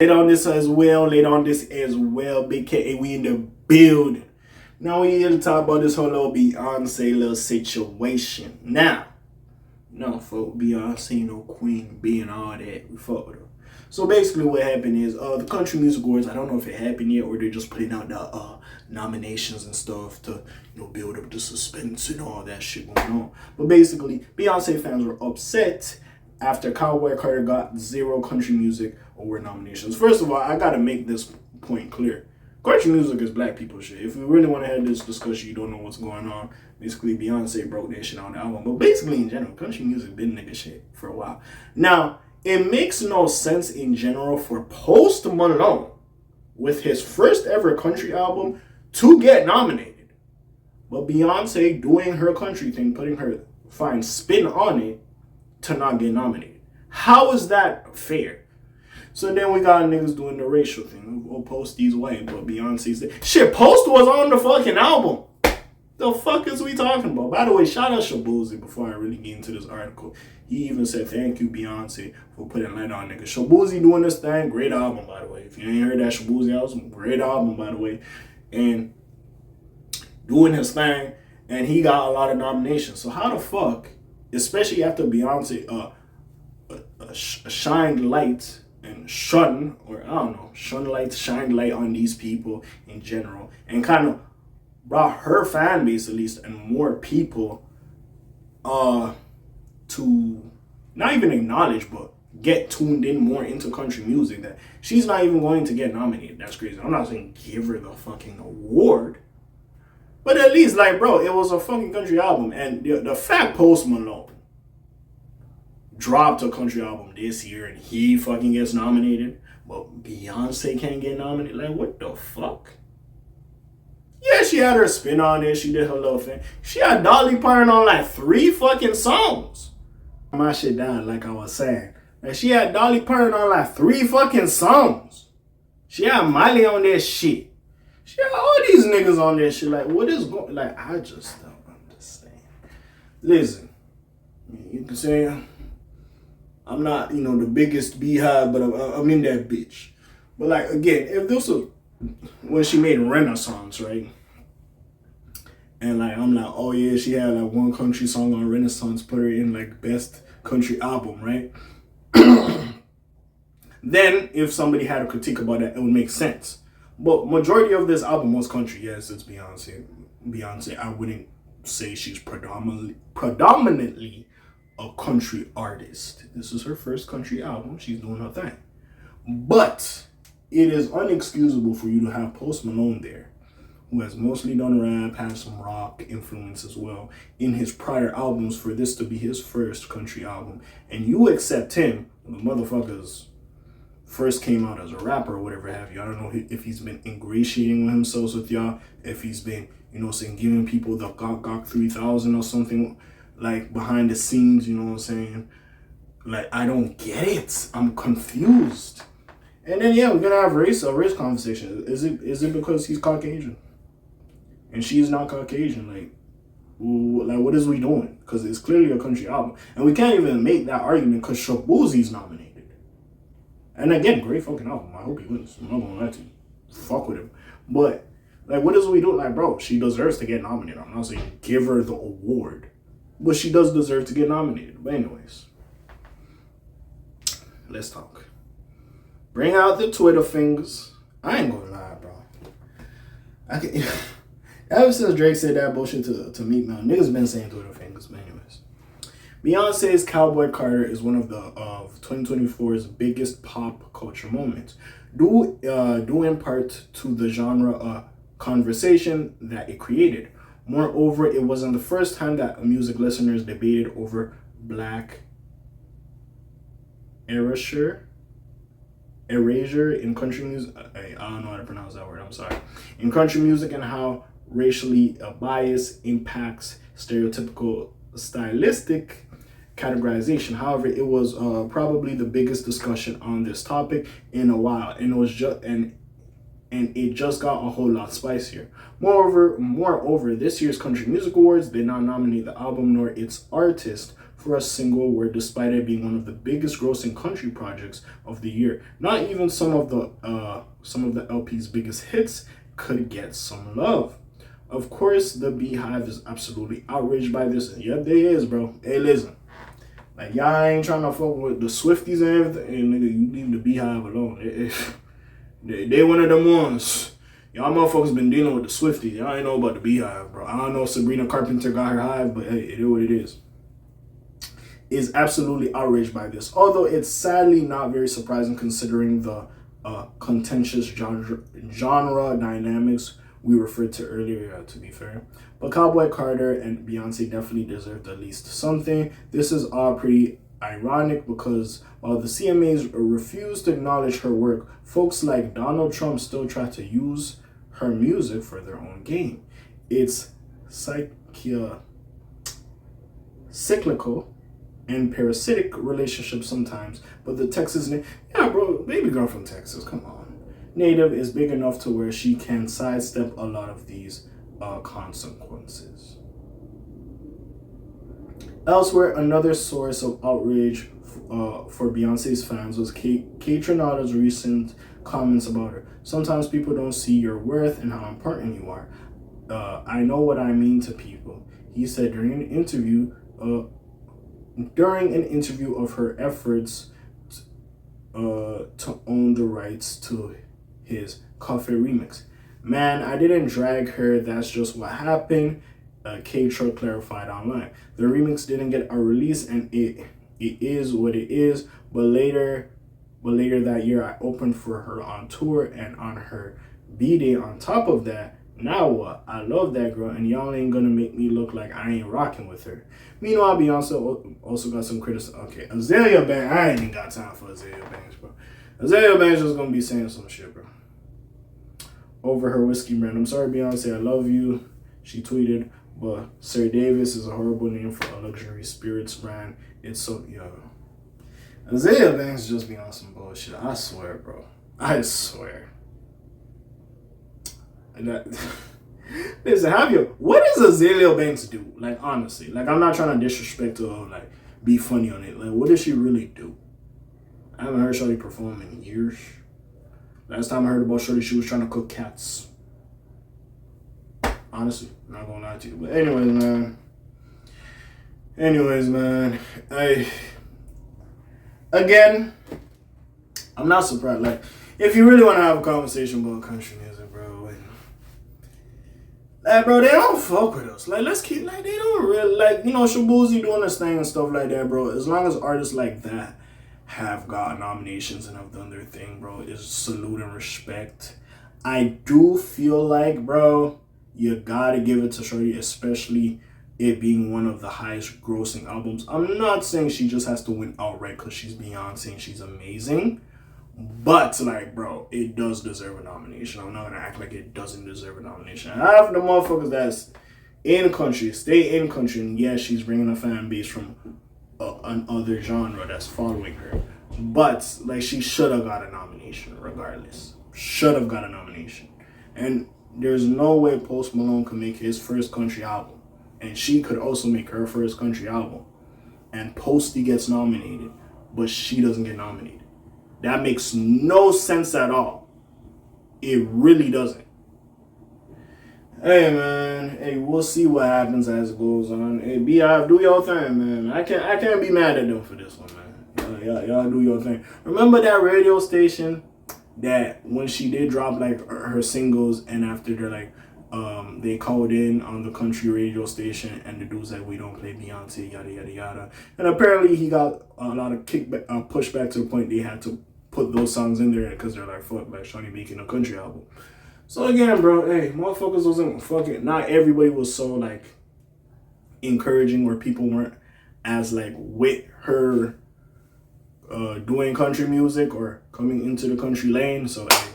Laid on this as well. Big K.A. we in the building. Now we here to talk about this whole little Beyonce little situation. Now, no, fuck Beyonce, no Queen being all that. We fuck with her. So basically what happened is the Country Music Awards, I don't know if it happened yet or they're just putting out the nominations and stuff to build up the suspense and all that shit going on. But basically, Beyonce fans were upset after COWBOY Carter got 0 country music award nominations. First of all, I gotta make this point clear. Country music is black people shit. If we really want to have this discussion, you don't know what's going on. Basically, Beyonce broke that shit on the album. But basically, in general, country music been nigga shit for a while. Now, it makes no sense in general for Post Malone, with his first ever country album, to get nominated. But Beyonce doing her country thing, putting her fine spin on it, to not get nominated. How is that fair? So then we got niggas doing the racial thing. We'll Post these white, but Beyonce's there. Shit, Post was on the fucking album. The fuck is we talking about? By the way, shout out Shaboozey before I really get into this article. He even said, thank you, Beyonce, for putting light on niggas. Shaboozey doing this thing, great album, by the way. If you ain't heard that Shaboozey album, great album, by the way. And doing his thing, and he got a lot of nominations. So how the fuck, especially after Beyonce shined light and shined light on these people in general, and kind of brought her fan base at least and more people to not even acknowledge but get tuned in more into country music, that she's not even going to get nominated. That's crazy. I'm not saying give her the fucking award, but at least, like, bro, it was a fucking country album. And the fact Post Malone dropped a country album this year and he fucking gets nominated, but Beyonce can't get nominated, like, what the fuck? Yeah, she had her spin on it. She did her little thing. She had Dolly Parton on like 3 fucking songs. My shit down, like I was saying. Like, she had Dolly Parton on like 3 fucking songs. She had Miley on that shit. She had all these niggas on that shit. Like, what is going? Like, I just don't understand. Listen, you can say I'm not, the biggest beehive, but I'm in that bitch. But like, again, if this was when she made Renaissance, right? And like, I'm like, oh yeah, she had like 1 country song on Renaissance, put her in like best country album, right? Then if somebody had a critique about that, it would make sense. But majority of this album was country. Yes, it's Beyonce. I wouldn't say she's predominantly a country artist. This is her first country album. She's doing her thing. But it is unexcusable for you to have Post Malone there, who has mostly done rap, has some rock influence as well in his prior albums, for this to be his first country album. And you accept him, the motherfuckers first came out as a rapper or whatever have you. I don't know if he's been ingratiating himself with y'all, if he's been, saying, giving people the Gok 3000 or something, like behind the scenes, you know what I'm saying? Like, I don't get it. I'm confused. And then, yeah, we're going to have a race conversation. Is it because he's Caucasian? And she's not Caucasian? Like, what is we doing? Because it's clearly a country album. And we can't even make that argument because Shaboozey's nominated. And again, great fucking album. I hope he wins. I'm not going to lie to you. Fuck with him. But, like, what is we doing? Like, bro, she deserves to get nominated. I'm not saying give her the award. But she does deserve to get nominated. But anyways, let's talk. Bring out the Twitter fingers. I ain't gonna lie, bro. Ever since Drake said that bullshit to Meek Mill, niggas been saying Twitter fingers. But anyways, Beyonce's COWBOY Carter is one of 2024's biggest pop culture moments, due in part to the genre conversation that it created. Moreover, it wasn't the first time that music listeners debated over black erasure in country music. I don't know how to pronounce that word, I'm sorry. In country music, and how racially bias impacts stereotypical stylistic categorization. However, it was probably the biggest discussion on this topic in a while, and it just got a whole lot spicier. Moreover, this year's Country Music Awards did not nominate the album nor its artist for a single where, despite it being one of the biggest grossing country projects of the year, not even some of the LP's biggest hits could get some love. Of course, the Beehive is absolutely outraged by this. Yep, they is, bro. Hey, listen. Like, y'all ain't trying to fuck with the Swifties and everything. Hey, nigga, you leave the Beehive alone. They one of them ones. Y'all motherfuckers been dealing with the Swifties. Y'all ain't know about the Beehive, bro. I don't know if Sabrina Carpenter got her hive, but hey, it is what it is. Is absolutely outraged by this. Although it's sadly not very surprising considering the contentious genre dynamics we referred to earlier, to be fair. But Cowboy Carter and Beyonce definitely deserved at least something. This is all pretty ironic because while the CMAs refuse to acknowledge her work, folks like Donald Trump still try to use her music for their own gain. It's cyclical and parasitic relationship sometimes, but the Texas baby girl from Texas, come on. Native is big enough to where she can sidestep a lot of these consequences. Elsewhere, another source of outrage for Beyonce's fans was K.A.Vuitton's recent comments about her. Sometimes people don't see your worth and how important you are. I know what I mean to people, he said during an interview of her efforts to own the rights to his Coffee remix. Man, I didn't drag her, that's just what happened, K-Tro clarified online. The remix didn't get a release and it is what it is, but later that year I opened for her on tour and on her B-Day on top of that. Now what? I love that girl and y'all ain't gonna make me look like I ain't rocking with her. Meanwhile, Beyonce also got some criticism. Okay, Azealia Banks, I ain't even got time for Azealia Banks, bro. Azealia Banks is gonna be saying some shit, bro. Over her whiskey brand. I'm sorry, Beyonce, I love you, she tweeted, but Sir Davis is a horrible name for a luxury spirits brand. It's so, Azealia Banks just be on some bullshit. I swear, bro. I swear. Listen, what does Azealia Banks do? Like, honestly, like, I'm not trying to disrespect her or like be funny on it. Like, what does she really do? I haven't heard Shorty perform in years. Last time I heard about Shorty, she was trying to cook cats. Honestly, I'm not gonna lie to you. But anyways, man. I'm not surprised. Like, if you really want to have a conversation about country music, bro, bro, they don't fuck with us. Like, let's keep, like, they don't really, like, Shabuzi doing this thing and stuff like that, bro. As long as artists like that have got nominations and have done their thing, bro, is salute and respect. I do feel like, bro, you gotta give it to Shorty, especially it being one of the highest grossing albums. I'm not saying she just has to win outright because she's Beyonce and she's amazing. But, like, bro, it does deserve a nomination. I'm not going to act like it doesn't deserve a nomination. Half the motherfuckers that's in country, stay in country. And yes, she's bringing a fan base from another genre that's following her. But, like, she should have got a nomination regardless. Should have got a nomination. And there's no way Post Malone could make his first country album. And she could also make her first country album. And Posty gets nominated, but she doesn't get nominated. That makes no sense at all. It really doesn't. Hey, man. Hey, we'll see what happens as it goes on. Hey, Beehive, do your thing, man. I can't be mad at them for this one, man. Y'all do your thing. Remember that radio station that when she did drop, like, her singles and after they're like, they called in on the country radio station and the dude's like, we don't play Beyonce, yada, yada, yada. And apparently he got a lot of kickback, pushback to the point they had to put those songs in there because they're like, fuck, like, Shawty making a country album. So again, bro, hey, motherfuckers wasn't fucking, not everybody was so, like, encouraging where people weren't as, like, with her doing country music or coming into the country lane. So, hey,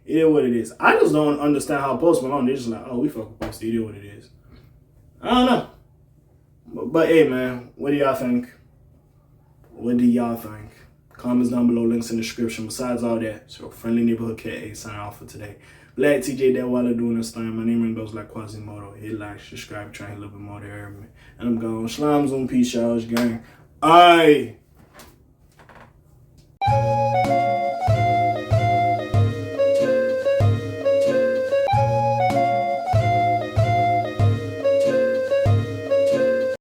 it is what it is. I just don't understand how Post Malone, they're just like, oh, we fuck with Post, it is what it is. I don't know. But hey, man, what do y'all think? What do y'all think? Comments down below, links in the description. Besides all that, so friendly neighborhood K.A. sign off for today. Black TJ that while doing this thing. My name ring goes like Quasimodo. Hit like, subscribe, try a little bit more to hear me. And I'm gone. Slimes on peace, y'all. Gang. Aye.